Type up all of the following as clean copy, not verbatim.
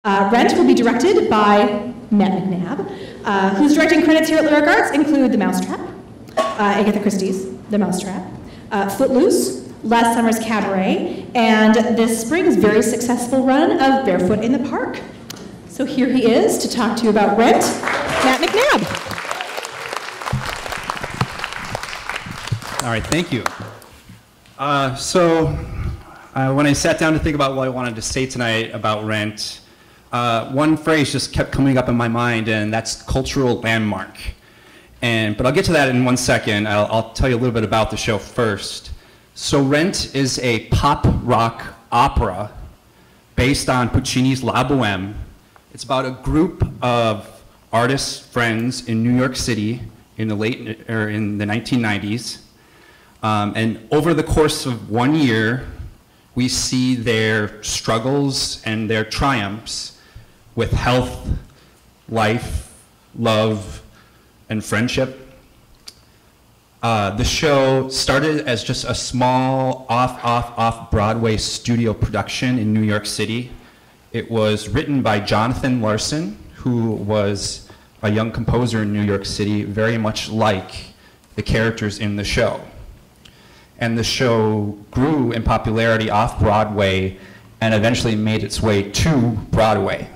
Rent will be directed by McNabb, whose directing credits here at Lyric Arts include The Mousetrap, Agatha Christie's The Mousetrap, Footloose, Last Summer's Cabaret, and this spring's very successful run of Barefoot in the Park. So here he is to talk to you about Rent, Matt McNabb. All right, thank you. When I sat down to think about what I wanted to say tonight about Rent, one phrase just kept coming up in my mind, and that's cultural landmark. But I'll get to that in 1 second. I'll tell you a little bit about the show first. So Rent is a pop rock opera based on Puccini's La Boheme. It's about a group of artists, friends in New York City in the 1990s. And over the course of 1 year, we see their struggles and their triumphs with health, life, love, and friendship. The show started as just a small off-Broadway studio production in New York City. It was written by Jonathan Larson, who was a young composer in New York City, very much like the characters in the show. And the show grew in popularity off-Broadway and eventually made its way to Broadway.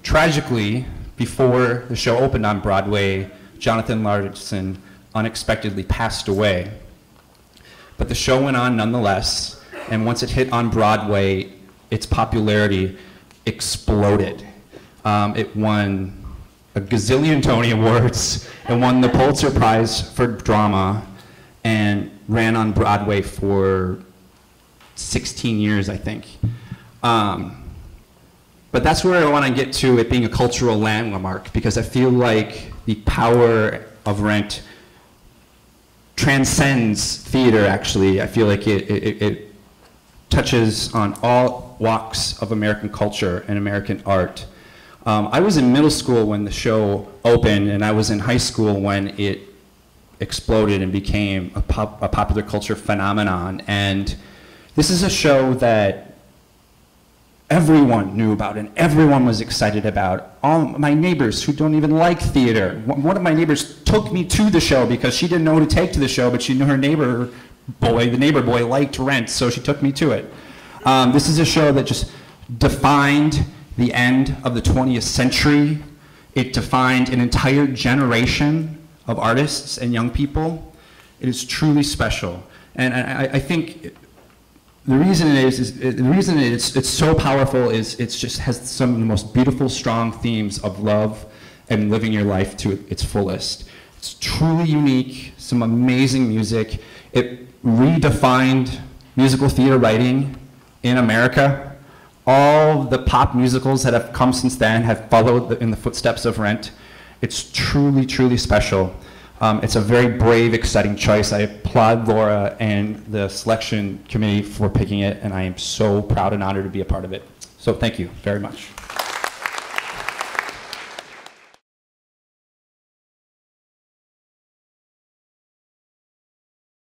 Tragically, before the show opened on Broadway, Jonathan Larson unexpectedly passed away. But the show went on nonetheless, and once it hit on Broadway, its popularity exploded. It won a gazillion Tony Awards, it won the Pulitzer Prize for Drama, and ran on Broadway for 16 years, I think. But that's where I want to get to it being a cultural landmark, because I feel like the power of Rent transcends theater, actually. I feel like it touches on all walks of American culture and American art. I was in middle school when the show opened, and I was in high school when it exploded and became a popular culture phenomenon. And this is a show that everyone knew about and everyone was excited about. All my neighbors who don't even like theater. One of my neighbors took me to the show because she didn't know who to take to the show, but she knew her neighbor boy liked Rent, so she took me to it. This is a show that just defined the end of the 20th century. It defined an entire generation of artists and young people. It is truly special. And I think the reason it's so powerful is it just has some of the most beautiful, strong themes of love and living your life to its fullest. It's truly unique, some amazing music. It redefined musical theater writing in America. All the pop musicals that have come since then have followed in the footsteps of Rent. It's truly, truly special. It's a very brave, exciting choice. I applaud Laura and the selection committee for picking it, and I am so proud and honored to be a part of it. So thank you very much.